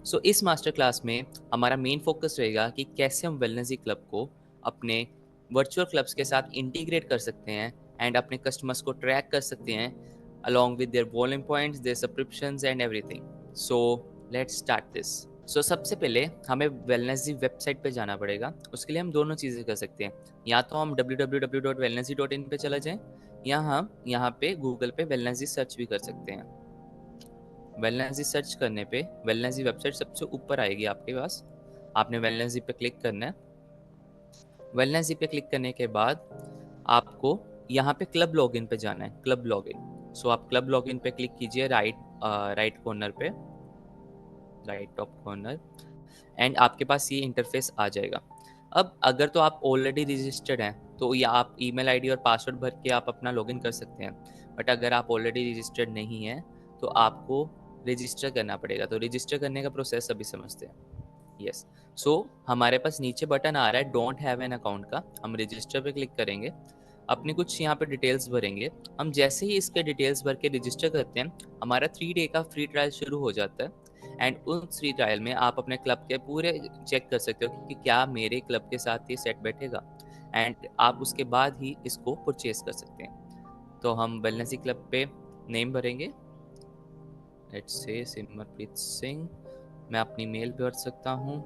सो इस master class में हमारा मेन फोकस रहेगा कि कैसे हम वेलनेसी क्लब को अपने वर्चुअल क्लब्स के साथ इंटीग्रेट कर सकते हैं एंड अपने कस्टमर्स को ट्रैक कर सकते हैं along with their volume points, their subscriptions and everything. So let's start this. सो सबसे पहले हमें वेलनेसी वेबसाइट पे जाना पड़ेगा। उसके लिए हम दोनों चीज़ें कर सकते हैं, या तो हम www.wellnessy.in पे चला जाएं, या हम यहाँ पे गूगल पे वेलनेसी सर्च भी कर सकते हैं। वेलनेसी सर्च करने पे वेलनेसी वेबसाइट सबसे ऊपर आएगी आपके पास। आपने वेलनेसी पे क्लिक करना है। वेलनेसी पे क्लिक करने के बाद आपको यहाँ पे क्लब लॉगिन पे जाना है, क्लब लॉगिन। सो आप क्लब लॉगिन पे क्लिक कीजिए राइट कॉर्नर पे, राइट टॉप कॉर्नर, एंड आपके पास ये इंटरफेस आ जाएगा। अब अगर तो आप ऑलरेडी रजिस्टर्ड हैं तो या आप ईमेल आईडी और पासवर्ड भर के आप अपना लॉगिन कर सकते हैं, बट अगर आप ऑलरेडी रजिस्टर्ड नहीं हैं तो आपको रजिस्टर करना पड़ेगा। तो रजिस्टर करने का प्रोसेस अभी समझते हैं। यस, सो हमारे पास नीचे बटन आ रहा है डोंट हैव एन अकाउंट का, हम रजिस्टर पे क्लिक करेंगे, अपनी कुछ यहाँ पे डिटेल्स भरेंगे। हम जैसे ही इसके डिटेल्स भर के रजिस्टर करते हैं, हमारा 3 डे का फ्री ट्रायल शुरू हो जाता है। एंड उस फ्री ट्रायल में आप अपने क्लब के पूरे चेक कर सकते हो कि क्या मेरे क्लब के साथ ये सेट बैठेगा, एंड आप उसके बाद ही इसको परचेज कर सकते हैं। तो हम वेलनेसी क्लब पे नेम भरेंगे, लेट्स से सिमरप्रीत सिंह। मैं अपनी मेल भर सकता हूँ,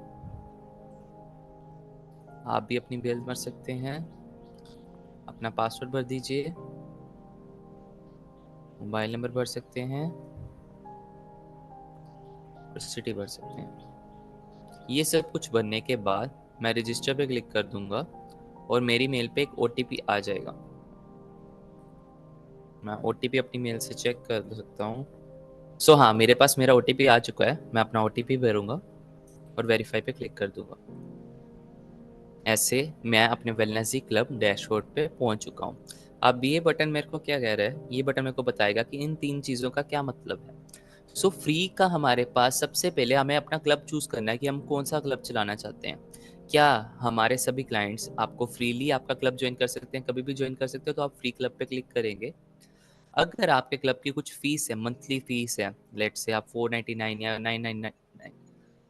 आप भी अपनी मेल भर सकते हैं। अपना पासवर्ड भर दीजिए, मोबाइल नंबर भर सकते हैं, और सिटी भर सकते हैं। ये सब कुछ भरने के बाद मैं रजिस्टर पे क्लिक कर दूंगा और मेरी मेल पे एक OTP आ जाएगा। मैं OTP अपनी मेल से चेक कर सकता हूँ। सो हाँ, मेरे पास मेरा OTP आ चुका है। मैं अपना OTP भरूंगा और वेरीफाई पे क्लिक कर दूंगा। ऐसे मैं अपने वेलनेसी क्लब डैशबोर्ड पे पहुंच चुका हूँ। अब ये बटन मेरे को क्या कह रहा है, ये बटन मेरे को बताएगा कि इन 3 चीज़ों का क्या मतलब है। सो फ्री का हमारे पास सबसे पहले हमें अपना क्लब चूज करना है कि हम कौन सा क्लब चलाना चाहते हैं। क्या हमारे सभी क्लाइंट्स आपको फ्रीली आपका क्लब ज्वाइन कर सकते हैं, कभी भी ज्वाइन कर सकते हो, तो आप फ्री क्लब पे क्लिक करेंगे। अगर आपके क्लब की कुछ फीस है, मंथली फीस है, लेट से आप 499 या 999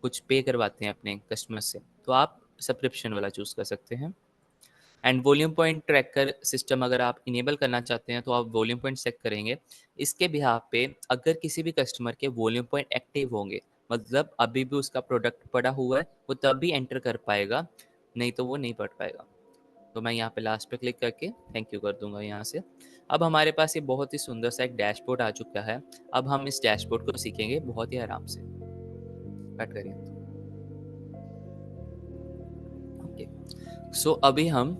कुछ पे करवाते हैं अपने कस्टमर से, तो आप सब्सक्रिप्शन वाला चूज कर सकते हैं। And volume point tracker system अगर आप इनेबल करना चाहते हैं तो आप वॉल्यूम पॉइंट सेट करेंगे। इसके बिहाफ पे अगर किसी भी कस्टमर के वॉल्यूम पॉइंट एक्टिव होंगे, मतलब अभी भी उसका प्रोडक्ट पड़ा हुआ है, वो तब भी एंटर कर पाएगा, नहीं तो वो नहीं पढ़ पाएगा। तो मैं यहाँ पे लास्ट पे क्लिक करके थैंक यू कर दूंगा यहाँ से। अब हमारे पास ये बहुत ही सुंदर सा एक डैशबोर्ड आ चुका है। अब हम इस डैशबोर्ड को सीखेंगे बहुत ही आराम से। कट करिए। ओके, सो अभी हम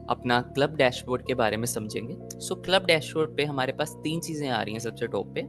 अपना क्लब डैशबोर्ड के बारे में समझेंगे। सो क्लब डैशबोर्ड पे हमारे पास 3 चीज़ें आ रही हैं सबसे टॉप पे।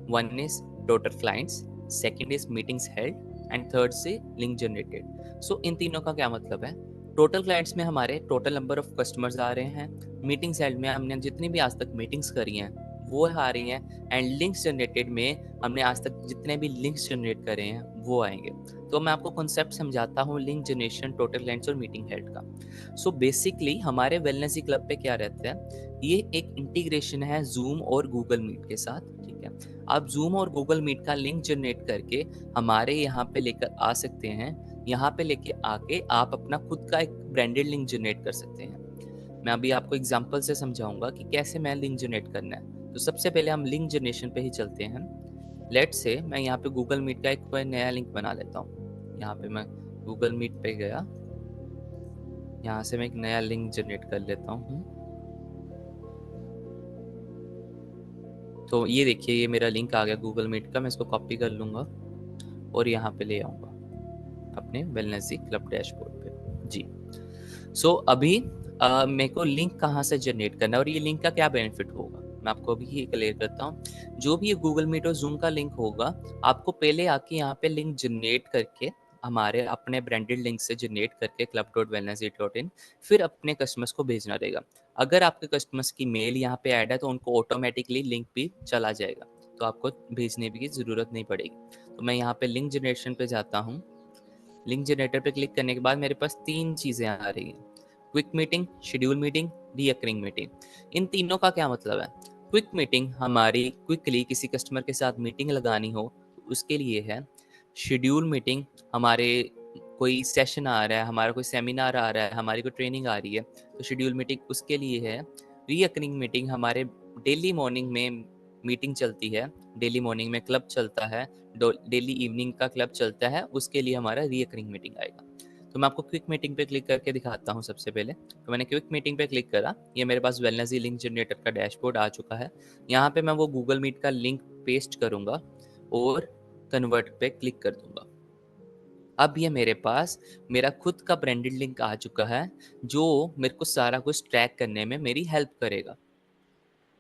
One is total clients, second is meetings held and third से लिंक जनरेटेड। सो इन तीनों का क्या मतलब है। टोटल क्लाइंट्स में हमारे टोटल नंबर ऑफ कस्टमर्स आ रहे हैं। मीटिंग्स हेल्ड में हमने जितनी भी आज तक मीटिंग्स करी हैं वो आ रही हैं। एंड लिंक्स जनरेटेड में हमने आज तक जितने भी लिंक्स जनरेट करे हैं वो आएंगे। तो मैं आपको कॉन्सेप्ट समझाता हूँ लिंक जनरेशन, टोटल क्लाइंट्स और मीटिंग हेल्ड का। सो बेसिकली हमारे वेलनेसी क्लब पे क्या रहता है, ये एक इंटीग्रेशन है जूम और गूगल मीट के साथ। ठीक है, आप जूम और गूगल मीट का लिंक जनरेट करके हमारे यहाँ पे लेकर आ सकते हैं। यहाँ पे लेके आके आप अपना खुद का एक ब्रांडेड लिंक जनरेट कर सकते हैं। मैं अभी आपको एग्जांपल से समझाऊंगा कि कैसे मैं लिंक जनरेट करना है। तो सबसे पहले हम लिंक जनरेशन पे ही चलते हैं। लेट से मैं यहाँ पे गूगल मीट का एक कोई नया लिंक बना लेता हूँ। यहाँ पे मैं गूगल मीट पे गया, यहाँ से मैं एक नया लिंक जनरेट कर लेता हूँ। तो ये देखिए, ये मेरा लिंक आ गया गूगल मीट का। मैं इसको कॉपी कर लूँगा और यहाँ पे ले आऊँगा अपने वेलनेसी क्लब डैशबोर्ड पे। जी, सो अभी मेरे को लिंक कहाँ से जनरेट करना है और ये लिंक का क्या बेनिफिट होगा, मैं आपको अभी ये क्लियर करता हूँ। जो भी ये गूगल मीट और जूम का लिंक होगा, आपको पहले आके यहाँ पे लिंक जनरेट करके हमारे अपने ब्रांडेड लिंक से जनरेट करके club.wellnessy.in फिर अपने कस्टमर्स को भेजना रहेगा। अगर आपके कस्टमर्स की मेल यहाँ पे ऐड है तो उनको ऑटोमेटिकली लिंक भी चला जाएगा, तो आपको भेजने की ज़रूरत नहीं पड़ेगी। तो मैं यहाँ पे लिंक जनरेशन पे जाता हूँ। लिंक जनरेटर पे क्लिक करने के बाद मेरे पास 3 चीज़ें आ रही हैं, quick meeting, schedule meeting, recurring meeting. इन तीनों का क्या मतलब है। क्विक मीटिंग हमारी क्विकली किसी कस्टमर के साथ मीटिंग लगानी हो तो उसके लिए है। शेड्यूल मीटिंग, हमारे कोई सेशन आ रहा है, हमारा कोई सेमिनार आ रहा है, हमारी कोई ट्रेनिंग आ रही है, तो शेड्यूल मीटिंग उसके लिए है। रीअकरिंग मीटिंग, हमारे डेली मॉर्निंग में मीटिंग चलती है, डेली मॉर्निंग में क्लब चलता है, डेली इवनिंग का क्लब चलता है, उसके लिए हमारा रीअकरिंग मीटिंग आएगा। तो मैं आपको क्विक मीटिंग पे क्लिक करके दिखाता हूँ। सबसे पहले तो मैंने क्विक मीटिंग पे क्लिक करा, ये मेरे पास वेलनेसी लिंक जनरेटर का डैशबोर्ड आ चुका है। यहाँ पे मैं वो गूगल मीट का लिंक पेस्ट करूँगा और कन्वर्ट पे क्लिक कर दूंगा। अब ये मेरे पास मेरा खुद का ब्रांडेड लिंक आ चुका है, जो मेरे को सारा कुछ ट्रैक करने में मेरी हेल्प करेगा।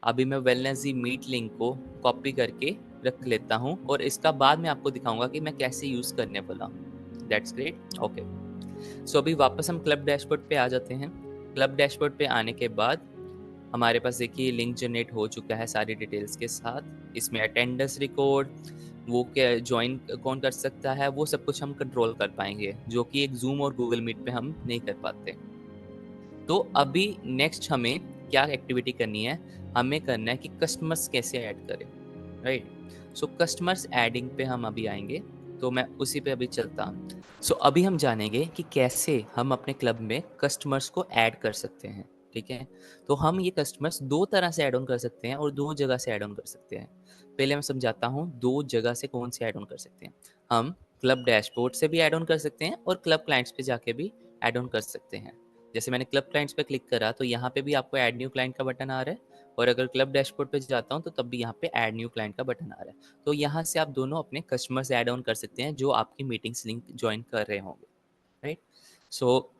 अभी मैं वेलनेसी मीट लिंक को कॉपी करके रख लेता हूँ और इसका बाद में आपको दिखाऊंगा कि मैं कैसे यूज करने वाला हूँ। That's great. ओके, सो अभी वापस हम क्लब डैशबोर्ड पे आ जाते हैं। क्लब डैशबोर्ड पे आने के बाद हमारे पास देखिए लिंक जनरेट हो चुका है सारी डिटेल्स के साथ। इसमें अटेंडेंस रिकॉर्ड, वो क्या ज्वाइन कौन कर सकता है, वो सब कुछ हम कंट्रोल कर पाएंगे, जो कि एक जूम और गूगल मीट पे हम नहीं कर पाते। तो अभी नेक्स्ट हमें क्या एक्टिविटी करनी है, हमें करना है कि कस्टमर्स कैसे ऐड करें, राइट। सो कस्टमर्स एडिंग पे हम अभी आएंगे, तो मैं उसी पे अभी चलता हूँ। सो अभी हम जानेंगे कि कैसे हम अपने क्लब में कस्टमर्स को ऐड कर सकते हैं। ठीक है, तो हम ये कस्टमर्स दो तरह से ऐड ऑन कर सकते हैं और दो जगह से ऐड ऑन कर सकते हैं। पहले मैं समझाता हूँ दो जगह से कौन से ऐड ऑन कर सकते हैं। हम क्लब डैशबोर्ड से भी ऐड ऑन कर सकते हैं और क्लब क्लाइंट्स पे जाके भी ऐड ऑन कर सकते हैं। जैसे मैंने क्लब क्लाइंट्स पे क्लिक करा तो यहाँ पे भी आपको ऐड न्यू क्लाइंट का बटन आ रहा है, और अगर क्लब डैशबोर्ड पे जाता हूँ तो तब भी यहाँ पे ऐड न्यू क्लाइंट का बटन आ रहा है। तो यहाँ से आप दोनों अपने कस्टमर्स ऐड ऑन कर सकते हैं जो आपकी मीटिंग्स लिंक ज्वाइन कर रहे होंगे, राइट। सो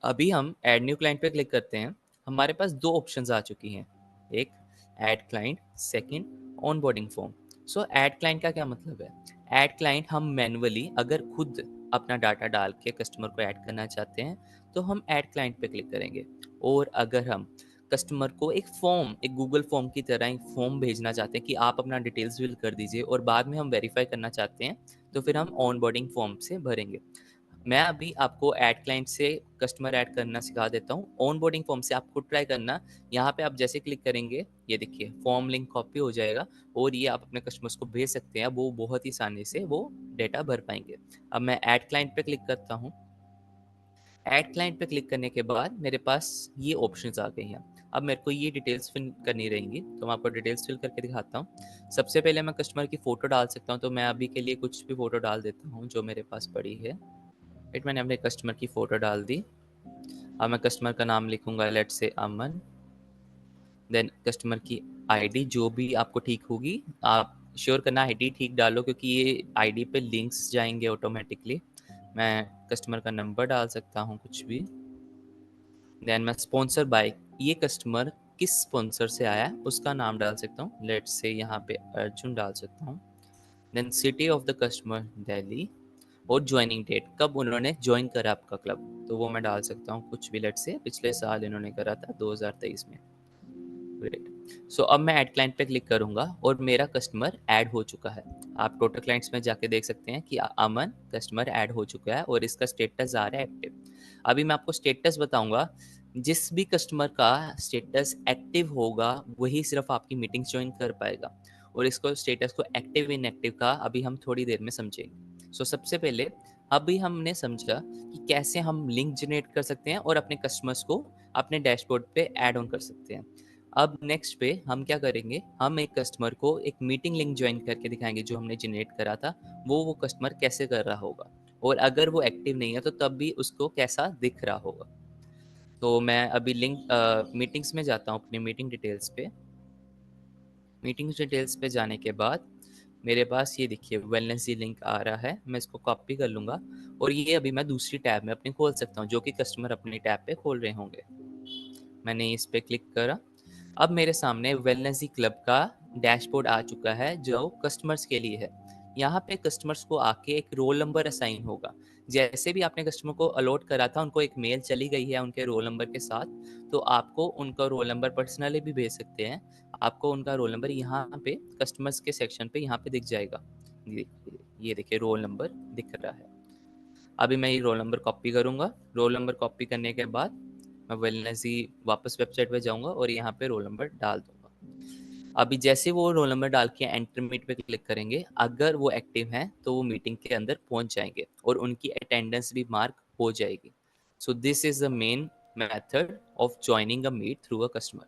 अभी हम ऐड न्यू क्लाइंट पे क्लिक करते हैं। हमारे पास दो ऑप्शंस आ चुकी हैं, एक add client, second onboarding form. सो ऐड क्लाइंट का क्या मतलब है? ऐड क्लाइंट हम मैन्युअली अगर खुद अपना डाटा डाल के कस्टमर को ऐड करना चाहते हैं तो हम ऐड क्लाइंट पे क्लिक करेंगे। और अगर हम कस्टमर को एक फॉर्म, एक गूगल फॉर्म की तरह एक फॉर्म भेजना चाहते हैं कि आप अपना डिटेल्स फिल कर दीजिए और बाद में हम वेरीफाई करना चाहते हैं, तो फिर हम ऑनबोर्डिंग फॉर्म से भरेंगे। मैं अभी आपको ऐड क्लाइंट से कस्टमर ऐड करना सिखा देता हूँ, ऑनबोर्डिंग फॉर्म से आप खुद ट्राई करना। यहाँ पे आप जैसे क्लिक करेंगे, ये देखिए फॉर्म लिंक कॉपी हो जाएगा और ये आप अपने कस्टमर्स को भेज सकते हैं, वो बहुत ही आसानी से वो डेटा भर पाएंगे। अब मैं ऐड क्लाइंट पे क्लिक करता हूँ। ऐड क्लाइंट पे क्लिक करने के बाद मेरे पास ये ऑप्शंस आ गई हैं। अब मेरे को ये डिटेल्स फिल करनी रहेंगी, तो मैं आपको डिटेल्स फिल करके दिखाता हूँ। सबसे पहले मैं कस्टमर की फ़ोटो डाल सकता हूँ, तो मैं अभी के लिए कुछ भी फ़ोटो डाल देता हूँ जो मेरे पास पड़ी है। राइट, मैंने अपने कस्टमर की फ़ोटो डाल दी। अब मैं कस्टमर का नाम लिखूंगा, let's say Aman. Then customer की आईडी जो भी आपको ठीक होगी, आप श्योर करना आईडी ठीक डालो क्योंकि ये आईडी पे लिंक्स जाएंगे ऑटोमेटिकली। मैं कस्टमर का नंबर डाल सकता हूँ कुछ भी। देन मैं स्पॉन्सर बाय, ये कस्टमर किस स्पॉन्सर से आया है उसका नाम डाल सकता हूँ, लेट्स से यहाँ पे अर्जुन डाल सकता हूँ। Then city of the customer Delhi, और ज्वाइनिंग डेट कब उन्होंने ज्वाइन करा आपका क्लब, तो वो मैं डाल सकता हूँ कुछ भी, लेट्स से पिछले साल इन्होंने करा था 2023 में। ग्रेट। सो अब मैं ऐड क्लाइंट पे क्लिक करूंगा और मेरा कस्टमर ऐड हो चुका है। आप टोटल क्लाइंट्स में जाके देख सकते हैं कि अमन कस्टमर ऐड हो चुका है और इसका स्टेटस आ रहा है एक्टिव। अभी मैं आपको स्टेटस बताऊंगा, जिस भी कस्टमर का स्टेटस एक्टिव होगा वही सिर्फ आपकी मीटिंग ज्वाइन कर पाएगा, और इसको स्टेटस को एक्टिव इनएक्टिव का अभी हम थोड़ी देर में समझेंगे। सो सबसे पहले अभी हमने समझा कि कैसे हम लिंक जनरेट कर सकते हैं और अपने कस्टमर्स को अपने डैशबोर्ड पे ऐड ऑन कर सकते हैं। अब नेक्स्ट पे हम क्या करेंगे, हम एक कस्टमर को एक मीटिंग लिंक ज्वाइन करके दिखाएंगे जो हमने जनरेट करा था, वो कस्टमर कैसे कर रहा होगा, और अगर वो एक्टिव नहीं है तो तब भी उसको कैसा दिख रहा होगा। तो मैं अभी लिंक मीटिंग्स में जाता हूँ, अपनी मीटिंग डिटेल्स पे। मीटिंग डिटेल्स पे जाने के बाद मेरे पास ये देखिए वेलनेसी लिंक आ रहा है, मैं इसको कॉपी कर लूँगा और ये अभी मैं दूसरी टैब में अपनी खोल सकता हूँ जो कि कस्टमर अपनी टैब पे खोल रहे होंगे। मैंने इस पे क्लिक करा। अब मेरे सामने वेलनेसी क्लब का डैशबोर्ड आ चुका है जो कस्टमर्स के लिए है। यहाँ पे कस्टमर्स को आके एक रोल नंबर असाइन होगा। जैसे भी आपने कस्टमर को अलॉट करा था, उनको एक मेल चली गई है उनके रोल नंबर के साथ, तो आपको उनका रोल नंबर पर्सनली भी भेज सकते हैं। आपको उनका रोल नंबर यहाँ पे कस्टमर्स के सेक्शन पे यहाँ पे दिख जाएगा। ये देखिए रोल नंबर दिख रहा है। अभी मैं ये रोल नंबर कॉपी करूँगा। रोल नंबर कॉपी करने के बाद मैं वेलनेसी वापस वेबसाइट पे जाऊँगा और यहाँ पे रोल नंबर डाल दूँगा। अभी जैसे वो रोल नंबर डाल के एंटर मीट पे क्लिक करेंगे, अगर वो एक्टिव हैं तो वो मीटिंग के अंदर पहुंच जाएंगे और उनकी अटेंडेंस भी मार्क हो जाएगी। So this is the main method of joining a meet through a customer.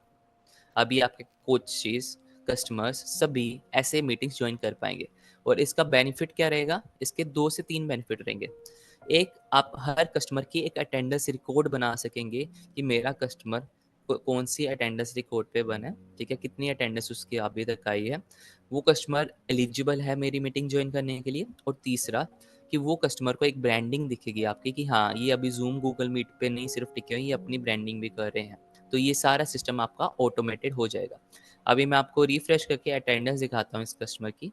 अभी आपके कोचेस, कस्टमर्स सभी ऐसे मीटिंग्स ज्वाइन कर पाएंगे। और इसका बेनिफिट क्या रहेगा? इसके 2 से 3 बेनिफिट रहेंगे। एक, आप हर कस्टमर की एक अटेंडेंस रिकॉर्ड बना सकेंगे कि मेरा कस्टमर कौन सी अटेंडेंस रिकॉर्ड पे बना है, ठीक है, कितनी अटेंडेंस उसकी अभी तक आई है, वो कस्टमर एलिजिबल है मेरी मीटिंग ज्वाइन करने के लिए। और तीसरा, कि वो कस्टमर को एक ब्रांडिंग दिखेगी आपकी कि हाँ, ये अभी जूम गूगल मीट पे नहीं सिर्फ टिके हुए, ये अपनी ब्रांडिंग भी कर रहे हैं। तो ये सारा सिस्टम आपका ऑटोमेटेड हो जाएगा। अभी मैं आपको रिफ्रेश करके अटेंडेंस दिखाता हूँ इस कस्टमर की।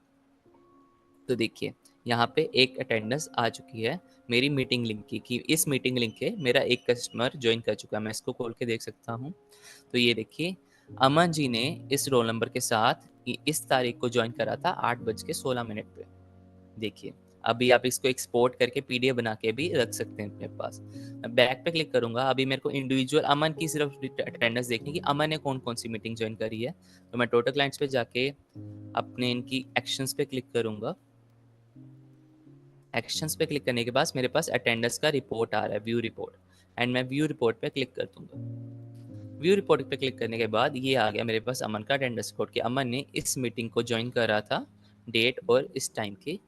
तो देखिए, यहाँ पे एक अटेंडेंस आ चुकी है मेरी मीटिंग लिंक की, कि इस मीटिंग लिंक के मेरा एक कस्टमर ज्वाइन कर चुका है। मैं इसको खोल के देख सकता हूँ। तो ये देखिए, अमन जी ने इस रोल नंबर के साथ इस तारीख को ज्वाइन करा था 8:16 पे। देखिए, अभी आप इसको एक्सपोर्ट करके पीडीएफ बना के भी रख सकते हैं अपने पास। मैं बैक पे क्लिक करूंगा। अभी मेरे को इंडिविजुअल अमन की सिर्फ अटेंडेंस देखनी कि अमन ने कौन कौन सी मीटिंग ज्वाइन करी है। तो मैं टोटल क्लाइंट्स पे जाके अपने इनकी एक्शंस पे क्लिक करूंगा। एक्शंस पे क्लिक करने के बाद मेरे पास अटेंडेंस का रिपोर्ट आ रहा है, व्यू रिपोर्ट। एंड मैं व्यू रिपोर्ट पे क्लिक कर दूंगा। व्यू रिपोर्ट पे क्लिक करने के बाद ये आ गया मेरे पास अमन का अटेंडेंस रिपोर्ट कि अमन ने इस मीटिंग को ज्वाइन करा था डेट और इस टाइम की।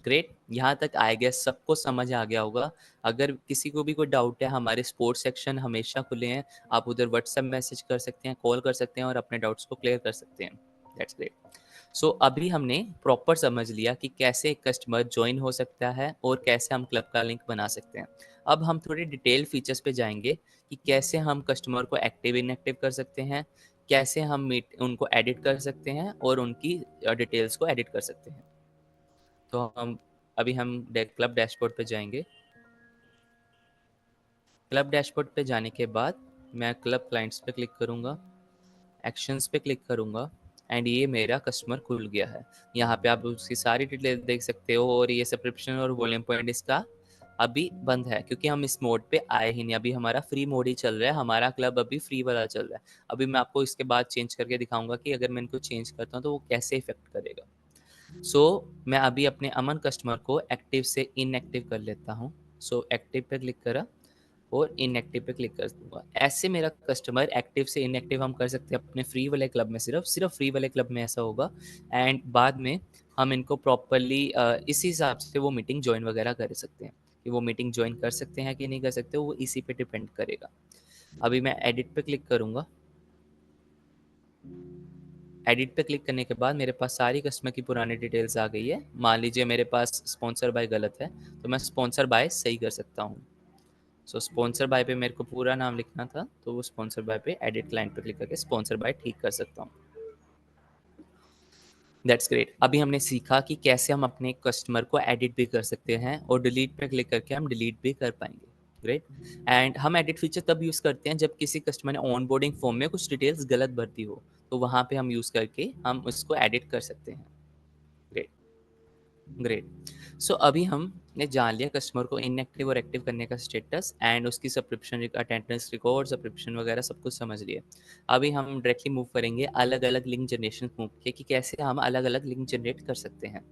ग्रेट, यहाँ तक आ गया, सबको समझ आ गया होगा। अगर किसी को भी कोई डाउट है, हमारे स्पोर्ट्स सेक्शन हमेशा खुले हैं। आप उधर व्हाट्सएप मैसेज कर सकते हैं, कॉल कर सकते हैं और अपने डाउट्स को क्लियर कर सकते हैं। That's great. सो अभी हमने प्रॉपर समझ लिया कि कैसे एक कस्टमर ज्वाइन हो सकता है और कैसे हम क्लब का लिंक बना सकते हैं। अब हम थोड़े डिटेल फीचर्स पे जाएंगे कि कैसे हम कस्टमर को एक्टिव इनएक्टिव कर सकते हैं, कैसे हम मीट उनको एडिट कर सकते हैं और उनकी डिटेल्स को एडिट कर सकते हैं। तो हम क्लब डैशबोर्ड पे जाएंगे। क्लब डैशबोर्ड पे जाने के बाद मैं क्लब क्लाइंट्स पे क्लिक करूँगा, एक्शंस पे क्लिक करूँगा एंड ये मेरा कस्टमर खुल गया है। यहाँ पे आप उसकी सारी डिटेल देख सकते हो। और ये सब्सक्रिप्शन और वॉल्यूम पॉइंट इसका अभी बंद है क्योंकि हम इस मोड पे आए ही नहीं। अभी हमारा फ्री मोड ही चल रहा है, हमारा क्लब अभी फ्री वाला चल रहा है। अभी मैं आपको इसके बाद चेंज करके दिखाऊंगा कि अगर मैं इनको चेंज करता हूँ तो वो कैसे इफेक्ट करेगा। मैं अभी अपने अमन कस्टमर को एक्टिव से इनएक्टिव कर लेता हूँ। एक्टिव पे क्लिक करा और इनएक्टिव पे क्लिक कर दूंगा। ऐसे मेरा कस्टमर एक्टिव से इनएक्टिव हम कर सकते हैं अपने फ्री वाले क्लब में। सिर्फ फ्री वाले क्लब में ऐसा होगा। एंड बाद में हम इनको प्रॉपरली इसी हिसाब से वो मीटिंग ज्वाइन वगैरह कर सकते हैं। कि वो मीटिंग ज्वाइन कर सकते हैं कि नहीं कर सकते, वो इसी पे डिपेंड करेगा। अभी मैं एडिट पे क्लिक करूंगा। एडिट पे क्लिक करने के बाद मेरे पास सारी कस्टमर की पुरानी डिटेल्स आ गई है। मान लीजिए मेरे पास स्पॉन्सर बाय गलत है, तो मैं स्पॉन्सर बाय सही कर सकता हूँ। स्पॉन्सर बाय पे मेरे को पूरा नाम लिखना था, तो वो स्पॉन्सर बाय पे एडिट क्लाइंट पे क्लिक करके स्पॉन्सर बाय ठीक कर सकता हूँ। That's great. अभी हमने सीखा कि कैसे हम अपने कस्टमर को एडिट भी कर सकते हैं और डिलीट पे क्लिक करके हम डिलीट भी कर पाएंगे। ग्रेट। एंड हम एडिट फीचर तब यूज़ करते हैं जब किसी कस्टमर ने ऑन बोर्डिंग फॉर्म में कुछ डिटेल्स गलत भरती हो, तो वहाँ पे हम यूज़ करके हम उसको एडिट कर सकते हैं। ग्रेट। ग्रेट। अभी हमने जान लिया कस्टमर को इनएक्टिव और एक्टिव करने का स्टेटस एंड उसकी सब्सक्रिप्शन अटेंडेंस रिकॉर्ड, सब्सक्रिप्शन वगैरह सब कुछ समझ लिया। अभी हम डायरेक्टली मूव करेंगे अलग अलग लिंक जनरेशन मूव के कि कैसे हम अलग अलग लिंक जनरेट कर सकते हैं।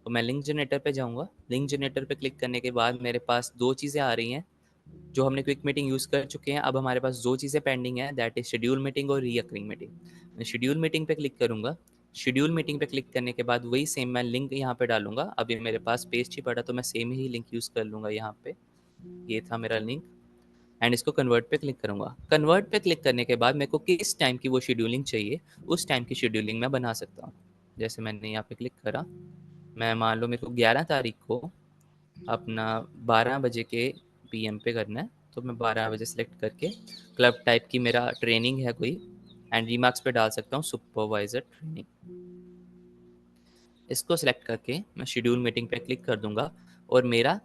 तो मैं लिंक जनरेटर पे जाऊंगा। लिंक जनरेटर पे क्लिक करने के बाद मेरे पास 2 चीज़ें आ रही हैं। जो हमने क्विक मीटिंग यूज़ कर चुके हैं, अब हमारे पास 2 चीज़ें पेंडिंग है, दैट इज शेड्यूल मीटिंग और रीअकरिंग मीटिंग। मैं शेड्यूल मीटिंग पे क्लिक करूंगा। शेड्यूल मीटिंग पे क्लिक करने के बाद वही सेम मैं लिंक यहाँ पे डालूंगा। अभी मेरे पास पेस्ट ही पड़ा तो मैं सेम ही लिंक यूज़ कर लूँगा यहाँ पे। ये था मेरा लिंक एंड इसको कन्वर्ट पे क्लिक करूंगा। कन्वर्ट पे क्लिक करने के बाद मेरे को किस टाइम की वो शेड्यूलिंग चाहिए, उस टाइम की शेड्यूलिंग मैं बना सकता हूँ। जैसे मैंने यहाँ पे क्लिक करा, मैं मान लो मेरे को 11 तारीख को अपना 12 बजे के पीएम पे करना है, तो मैं 12 बजे सेलेक्ट करके क्लब टाइप की मेरा ट्रेनिंग है कोई, एंड रीमार्क्स पे डाल सकता हूँ सुपरवाइजर ट्रेनिंग। इसको सिलेक्ट करके मैं शेड्यूल मीटिंग पे क्लिक कर दूंगा और मेरा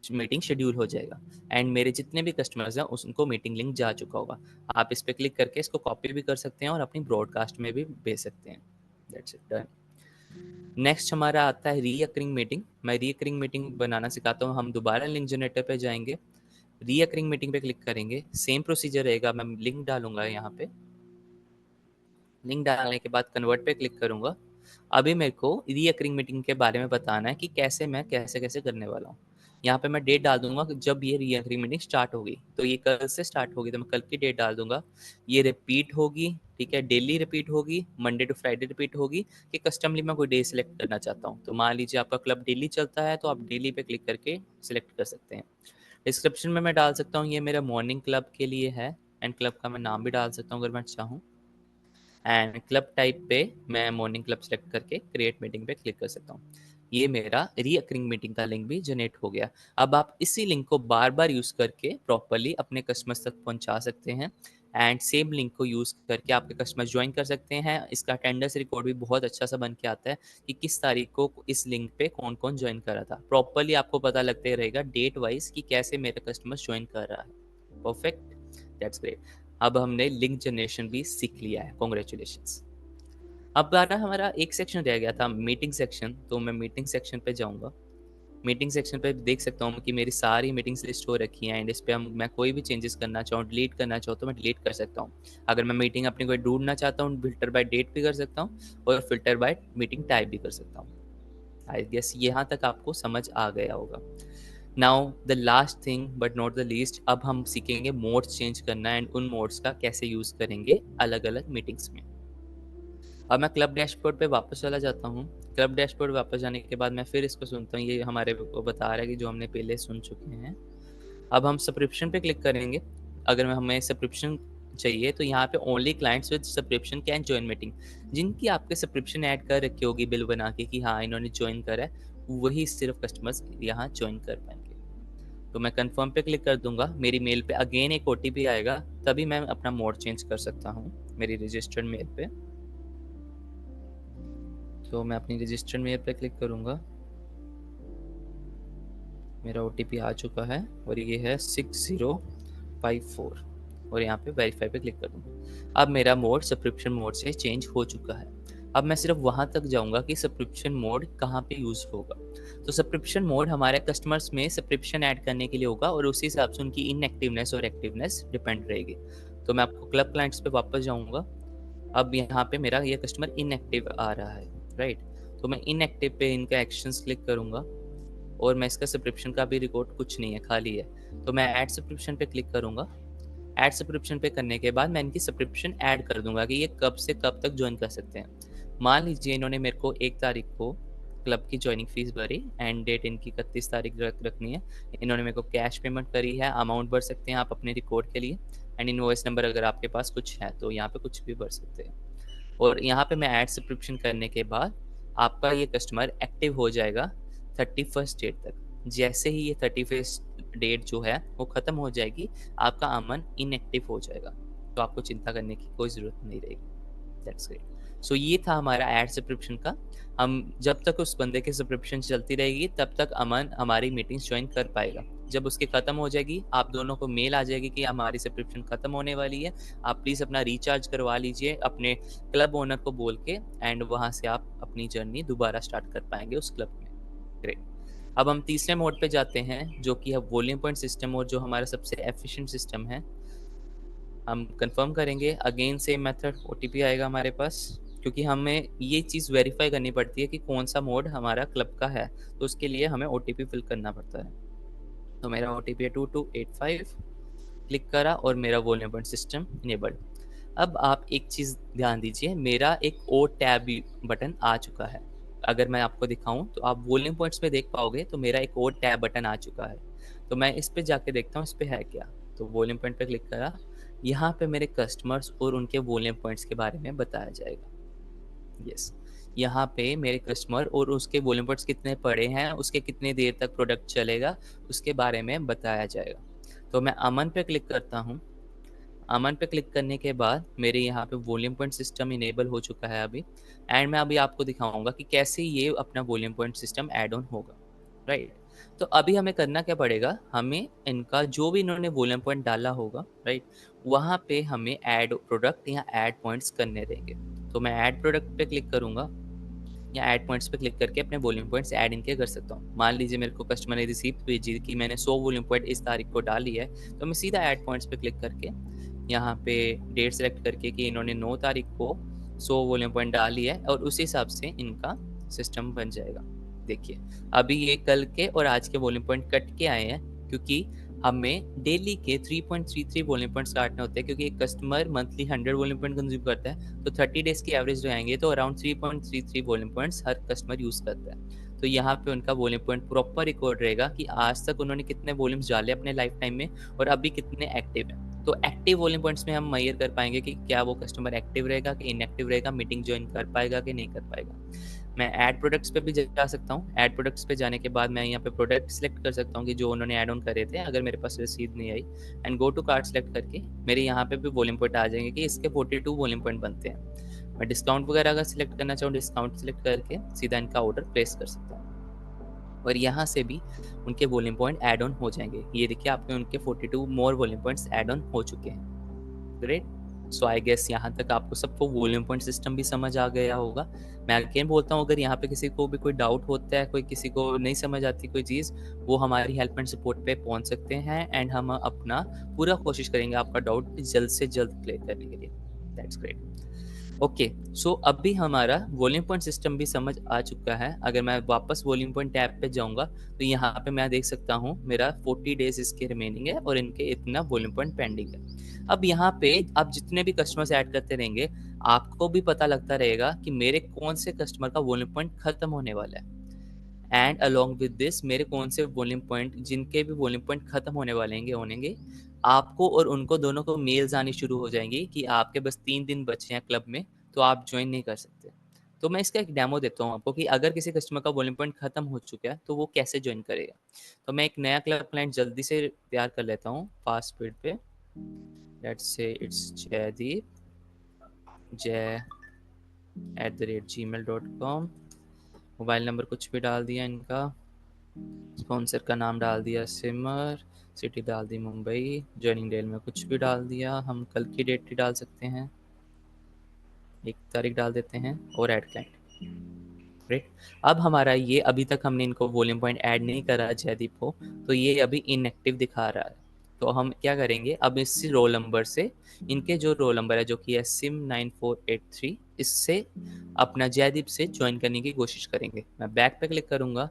मीटिंग शेड्यूल हो जाएगा। एंड मेरे जितने भी कस्टमर्स हैं उनको मीटिंग लिंक जा चुका होगा। आप इस पर क्लिक करके इसको कॉपी भी कर सकते हैं और अपनी ब्रॉडकास्ट में भी भेज सकते हैं। That's it, done. नेक्स्ट हमारा आता है रीअकरिंग मीटिंग। मैं रीअकरिंग मीटिंग बनाना सिखाता हूँ। हम दोबारा लिंक जनरेटर पे जाएंगे, रीअकरिंग मीटिंग पे क्लिक करेंगे, सेम प्रोसीजर रहेगा। मैं लिंक डालूंगा यहाँ पे, लिंक डालने के बाद कन्वर्ट पे क्लिक करूँगा। अभी मेरे को रीअकरिंग मीटिंग के बारे में बताना है कि कैसे मैं कैसे-कैसे करने वाला हूँ। यहाँ पे मैं डेट डाल दूँगा कि जब ये रीअकरिंग मीटिंग स्टार्ट होगी। तो ये कल से स्टार्ट होगी तो मैं कल की डेट डाल दूँगा। ये रिपीट होगी, ठीक है? डेली रिपीट होगी, मंडे टू फ्राइडे रिपीट होगी कि कस्टमली मैं कोई डे सिलेक्ट करना चाहता हूँ। तो मान लीजिए आपका क्लब डेली चलता है तो आप डेली पे क्लिक करके सिलेक्ट कर सकते हैं। डिस्क्रिप्शन में मैं डाल सकता हूँ ये मेरा मॉर्निंग क्लब के लिए है एंड क्लब का मैं नाम भी डाल सकता हूँ अगर मैं चाहूँ। एंड क्लब टाइप पे मैं मॉर्निंग क्लब सेलेक्ट करके क्रिएट मीटिंग पे क्लिक कर सकता हूँ। ये मेरा रीअकरिंग मीटिंग का लिंक भी जनरेट हो गया। अब आप इसी लिंक को बार बार यूज़ करके प्रॉपरली अपने कस्टमर्स तक पहुंचा सकते हैं एंड सेम लिंक को यूज़ करके आपके कस्टमर ज्वाइन कर सकते हैं। इसका अटेंडेंस रिकॉर्ड भी बहुत अच्छा सा बन के आता है कि किस तारीख को इस लिंक पे कौन कौन ज्वाइन कर रहा था। प्रॉपरली आपको पता लगते रहेगा डेट वाइज कि कैसे मेरा कस्टमर ज्वाइन कर रहा है। Perfect, that's great. अब हमने लिंक जनरेशन भी सीख लिया है, कॉन्ग्रेचुलेशंस। अब बारा हमारा एक सेक्शन रह गया था, मीटिंग सेक्शन। तो मैं मीटिंग सेक्शन पे जाऊंगा। मीटिंग सेक्शन पे देख सकता हूँ कि मेरी सारी मीटिंग्स लिस्ट हो रखी हैं एंड इस पे हम मैं कोई भी चेंजेस करना चाहूँ, डिलीट करना चाहूँ तो मैं डिलीट कर सकता हूँ। अगर मैं मीटिंग अपनी कोई ढूंढना चाहता हूँ, फिल्टर बाय डेट भी कर सकता हूँ और फिल्टर बाय मीटिंग टाइप भी कर सकता हूँ। आई गेस यहाँ तक आपको समझ आ गया होगा। Now the last thing but not the least, अब हम सीखेंगे मोड्स चेंज करना एंड उन मोड्स का कैसे यूज़ करेंगे अलग अलग मीटिंग्स में। अब मैं क्लब डैशबोर्ड पे वापस चला जाता हूँ। क्लब डैशबोर्ड वापस जाने के बाद मैं फिर इसको सुनता हूँ। ये हमारे को बता रहा है कि जो हमने पहले सुन चुके हैं। अब हम सब्सक्रिप्शन पे क्लिक करेंगे। अगर हमें सब्सक्रिप्शन चाहिए तो यहाँ पे only clients with subscription can join meeting. जिनकी आपके सब्सक्रिप्शन ऐड कर रखी होगी बिल बना के कि हाँ इन्होंने ज्वाइन करा है, वही सिर्फ कस्टमर्स यहाँ ज्वाइन कर पाएंगे। तो मैं कंफर्म पे क्लिक कर दूंगा। मेरी मेल पे अगेन एक ओटीपी आएगा, तभी मैं अपना मोड चेंज कर सकता हूँ मेरी रजिस्टर्ड मेल पे। तो मैं अपनी रजिस्टर्ड मेल पे क्लिक करूँगा। मेरा ओटीपी आ चुका है और ये है 6054 और यहाँ पे वेरीफाई पे क्लिक कर दूँगा। अब मेरा मोड सब्सक्रिप्शन मोड से चेंज हो चुका है। अब मैं सिर्फ वहाँ तक जाऊँगा कि सब्सक्रिप्शन मोड कहाँ पे यूज़ होगा। तो सब्सक्रिप्शन मोड हमारे कस्टमर्स में सब्सक्रिप्शन ऐड करने के लिए होगा और उसी हिसाब से उनकी इनएक्टिवनेस और एक्टिवनेस डिपेंड रहेगी। तो मैं आपको क्लब क्लाइंट्स पे वापस जाऊँगा। अब यहाँ पे मेरा ये कस्टमर इनएक्टिव आ रहा है, राइट? तो मैं इनएक्टिव पे इनका एक्शंस क्लिक करूँगा और मैं इसका सब्सक्रिप्शन का भी रिकॉर्ड कुछ नहीं है, खाली है। तो मैं ऐड सब्सक्रिप्शन पे क्लिक करूँगा। ऐड सब्सक्रिप्शन पे करने के बाद मैं इनकी सब्सक्रिप्शन ऐड कर दूंगा कि ये कब से कब तक ज्वाइन कर सकते हैं। मान लीजिए इन्होंने मेरे को 1 तारीख को क्लब की ज्वाइनिंग फीस भरी, एंड डेट इनकी 31 तारीख रखनी है। इन्होंने मेरे को कैश पेमेंट करी है, अमाउंट भर सकते हैं आप अपने रिकॉर्ड के लिए एंड इनवॉइस नंबर अगर आपके पास कुछ है तो यहाँ पे कुछ भी भर सकते हैं। और यहाँ पे मैं ऐड सब्सक्रिप्शन करने के बाद आपका ये कस्टमर एक्टिव हो जाएगा 31st डेट तक। जैसे ही ये 31st डेट जो है वो ख़त्म हो जाएगी, आपका अमन इनएक्टिव हो जाएगा। तो आपको चिंता करने की कोई ज़रूरत नहीं रहेगी। That's great. सो ये था हमारा ऐड सब्सक्रिप्शन का। हम जब तक उस बंदे की सब्सक्रिप्शन चलती रहेगी तब तक अमन हमारी मीटिंग्स ज्वाइन कर पाएगा। जब उसकी ख़त्म हो जाएगी आप दोनों को मेल आ जाएगी कि हमारी सब्सक्रिप्शन ख़त्म होने वाली है, आप प्लीज़ अपना रिचार्ज करवा लीजिए अपने क्लब ओनर को बोल के, एंड वहाँ से आप अपनी जर्नी दोबारा स्टार्ट कर पाएंगे उस क्लब में। ग्रेट। अब हम तीसरे मोड पे जाते हैं जो कि है वॉल्यूम पॉइंट सिस्टम और जो हमारा सबसे एफिशिएंट सिस्टम है। हम कंफर्म करेंगे, अगेन सेम मेथड, ओटीपी आएगा हमारे पास क्योंकि हमें ये चीज़ वेरीफाई करनी पड़ती है कि कौन सा मोड हमारा क्लब का है, तो उसके लिए हमें ओटीपी फिल करना पड़ता है। तो मेरा ओटीपी है 2285। क्लिक करा और मेरा वॉल्यूम पॉइंट सिस्टम इनेबल्ड। अब आप एक चीज़ ध्यान दीजिए, मेरा एक और टैब बटन आ चुका है। अगर मैं आपको दिखाऊं तो आप वॉल्यूम पॉइंट्स पे देख पाओगे, तो मेरा एक और टैब बटन आ चुका है। तो मैं इस पे जाके देखता हूँ इस पे है क्या। तो वॉल्यूम पॉइंट पे क्लिक करा, यहाँ पे मेरे कस्टमर्स और उनके वॉल्यूम पॉइंट्स के बारे में बताया जाएगा। यस, यहाँ पे मेरे कस्टमर और उसके वॉल्यूम पॉइंट्स कितने पड़े हैं, उसके कितने देर तक प्रोडक्ट चलेगा, उसके बारे में बताया जाएगा। तो मैं अमन पे क्लिक करता हूँ। अमन पे क्लिक करने के बाद मेरे यहाँ पे वॉल्यूम पॉइंट सिस्टम इनेबल हो चुका है अभी, एंड मैं अभी आपको दिखाऊंगा कि कैसे ये अपना volume point system add on होगा, राइट? तो अभी हमें करना क्या पड़ेगा, हमें इनका जो भी इन्होंने वॉल्यूम पॉइंट डाला होगा, राइट, वहाँ पे हमें ऐड प्रोडक्ट या ऐड पॉइंट्स करने देंगे। तो मैं ऐड प्रोडक्ट पे क्लिक करूँगा या ऐड पॉइंट्स पे क्लिक करके अपने वॉल्यूम पॉइंट्स ऐड इनके कर सकता हूँ। मान लीजिए मेरे को कस्टमर ने रिसीप्ट भेजी कि मैंने 100 वॉल्यूम पॉइंट इस तारीख को डाली है, तो मैं सीधा ऐड पॉइंट्स पे क्लिक करके यहाँ पे डेट सेलेक्ट करके कि इन्होंने 9 तारीख को 100 वॉल्यूम पॉइंट डाल लिया है और उस हिसाब से इनका सिस्टम बन जाएगा। देखिए अभी ये कल के और आज के वॉल्यूम पॉइंट कट के आए हैं, क्योंकि हमें डेली के 3.33 वॉल्यूम पॉइंट्स काटने होते हैं, क्योंकि एक customer monthly 100 volume point consume करता है, तो 30 डेज की एवरेज जो आएंगे तो अराउंड 3.33 वॉल्यूम पॉइंट्स हर कस्टमर यूज करता है। तो यहाँ पे उनका वॉल्यूम पॉइंट प्रॉपर रिकॉर्ड रहेगा कि आज तक उन्होंने कितने वॉल्यूम्स डाले अपने लाइफ टाइम में और अभी कितने एक्टिव है। तो एक्टिव वॉल्यूम पॉइंट्स में हम मेजर कर पाएंगे कि क्या वो कस्टमर एक्टिव रहेगा कि इनएक्टिव रहेगा, मीटिंग ज्वाइन कर पाएगा कि नहीं कर पाएगा। मैं ऐड प्रोडक्ट्स पे भी जा सकता हूँ। ऐड प्रोडक्ट्स पे जाने के बाद मैं यहाँ पे प्रोडक्ट सिलेक्ट कर सकता हूँ कि जो उन्होंने ऐड ऑन करे थे, अगर मेरे पास रसीद नहीं आई, and go to cart select करके मेरे यहाँ पे भी वॉल्यूम पॉइंट आ जाएंगे कि इसके 42 वॉल्यूम पॉइंट बनते हैं। मैं डिस्काउंट वगैरह अगर सिलेक्ट करना चाहूँ, डिस्काउंट सिलेक्ट करके सीधा इनका ऑर्डर प्लेस कर सकता हूँ और यहाँ से भी उनके वॉल्यूम पॉइंट ऐड ऑन हो जाएंगे। ये देखिए आपके उनके 42 मोर वॉल्यूम पॉइंट्स ऐड ऑन हो चुके हैं। ग्रेट। सो आई गेस यहाँ तक आपको सबको वॉल्यूम पॉइंट सिस्टम भी समझ आ गया होगा। मैं अगेन बोलता हूँ, अगर यहाँ पे किसी को भी कोई डाउट होता है, कोई किसी को नहीं समझ आती कोई चीज़, वो हमारी हेल्प एंड सपोर्ट पे पहुँच सकते हैं एंड हम अपना पूरा कोशिश करेंगे आपका डाउट जल्द से जल्द क्लियर करने के लिए। That's great. ओके, सो अभी हमारा वॉल्यूम पॉइंट सिस्टम भी समझ आ चुका है। अगर मैं वापस वॉल्यूम पॉइंट टैब पे जाऊंगा तो यहाँ पे मैं देख सकता हूँ मेरा 40 डेज इसके रिमेनिंग है और इनके इतना वॉल्यूम पॉइंट पेंडिंग है। अब यहाँ पे आप जितने भी कस्टमर्स ऐड करते रहेंगे, आपको भी पता लगता रहेगा कि मेरे कौन से कस्टमर का वॉल्यूम पॉइंट खत्म होने वाला है, एंड अलोंग विद दिस मेरे कौन से वॉल्यूम पॉइंट, जिनके भी वॉल्यूम पॉइंट खत्म होने वाले होंगे, आपको और उनको दोनों को मेल्स आनी शुरू हो जाएंगी कि आपके बस 3 दिन बचे हैं क्लब में, तो आप ज्वाइन नहीं कर सकते। तो मैं इसका एक डेमो देता हूँ आपको कि अगर किसी कस्टमर का वॉल्यूम पॉइंट खत्म हो चुका है तो वो कैसे ज्वाइन करेगा। तो मैं एक नया क्लब क्लाइंट जल्दी से तैयार कर लेता हूँ फास्ट स्पीड पे। Let's say it's Jaydeep jay@gmail.com। Mobile number कुछ भी डाल दिया इनका, स्पॉन्सर का नाम डाल दिया सिमर, सिटी डाल दी मुंबई, ज्वाइनिंग डेट में कुछ भी डाल दिया, हम कल की डेट ही डाल सकते हैं, 1 तारीख डाल देते हैं और ऐड क्लाइंट। राइट। अब हमारा ये अभी तक हमने इनको वॉल्यूम पॉइंट ऐड नहीं करा जयदीप को, तो ये अभी इनएक्टिव दिखा रहा है। तो हम क्या करेंगे, अब इस रोल नंबर से, इनके जो रोल नंबर है जो कि है SIM9483, इससे अपना जयदीप से ज्वाइन करने की कोशिश करेंगे। मैं बैक पे क्लिक करूंगा,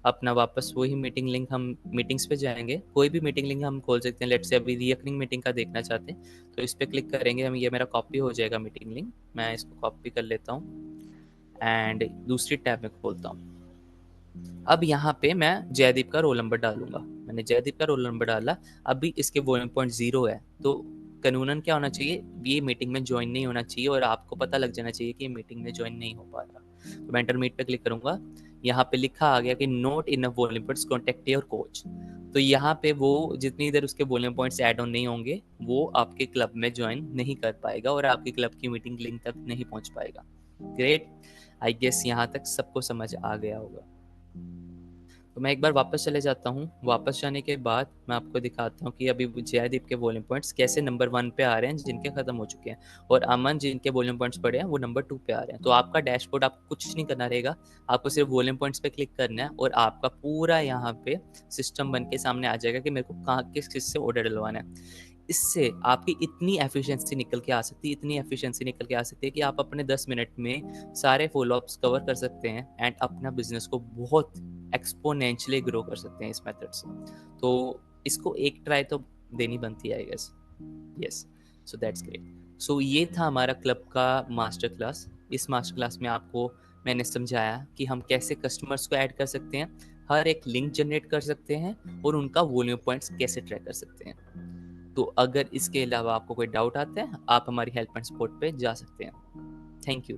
अपना वापस वही मीटिंग लिंक, हम मीटिंग्स पे जाएंगे, कोई भी मीटिंग लिंक हम खोल सकते हैं। लेट्स से अभी रिकरिंग मीटिंग का देखना चाहते हैं तो इस पर क्लिक करेंगे हम, ये मेरा कॉपी हो जाएगा मीटिंग लिंक। मैं इसको कॉपी कर लेता हूँ एंड दूसरी टैब में खोलता हूँ। अब यहाँ पे मैं जयदीप का रोल नंबर डालूंगा। मैंने जयदीप का रोल नंबर डाला, अभी इसके वॉल्यूम पॉइंट 0 है, तो कानूनन क्या होना चाहिए, ये मीटिंग में ज्वाइन नहीं होना चाहिए और आपको पता लग जाना चाहिए कि ये मीटिंग में ज्वाइन नहीं हो पा रहा। तो मैं इंटरमीट पे क्लिक करूंगा, यहाँ पे लिखा आ गया कि note in volume points, contact your coach. तो यहाँ पे वो जितनी देर उसके वॉल्यूम पॉइंट्स ऐड ऑन नहीं होंगे, वो आपके क्लब में ज्वाइन नहीं कर पाएगा और आपकी क्लब की मीटिंग लिंक तक नहीं पहुंच पाएगा। ग्रेट, आई गेस यहाँ तक सबको समझ आ गया होगा। तो मैं एक बार वापस चले जाता हूँ। वापस जाने के बाद मैं आपको दिखाता हूँ कि अभी जयदीप के वॉल्यूम पॉइंट्स कैसे नंबर 1 पे आ रहे हैं जिनके खत्म हो चुके हैं, और अमन जिनके वॉल्यूम पॉइंट्स पड़े हैं वो नंबर 2 पे आ रहे हैं। तो आपका डैशबोर्ड आपको कुछ नहीं करना रहेगा, आपको सिर्फ वॉल्यूम पॉइंट्स पे क्लिक करना है और आपका पूरा यहाँ पे सिस्टम बन के सामने आ जाएगा कि मेरे को कहाँ किस किस से ऑर्डर डलवाना है। इससे आपकी इतनी एफिशिएंसी निकल के आ सकती है, इतनी एफिशिएंसी निकल के आ सकती है कि आप अपने 10 मिनट में सारे फॉलोअप्स कवर कर सकते हैं एंड अपना बिजनेस को बहुत एक्सपोनेंशियली ग्रो कर सकते हैं इस मेथड से। तो इसको एक ट्राई तो देनी बनती है I guess. Yes, so that's great. So ये था हमारा क्लब का मास्टर क्लास। इस मास्टर क्लास में आपको मैंने समझाया कि हम कैसे कस्टमर्स को ऐड कर सकते हैं, हर एक लिंक जनरेट कर सकते हैं और उनका वॉल्यूम पॉइंट्स कैसे ट्रैक कर सकते हैं। तो अगर इसके अलावा आपको कोई डाउट आता है, आप हमारी हेल्प एंड सपोर्ट पे जा सकते हैं। Thank you.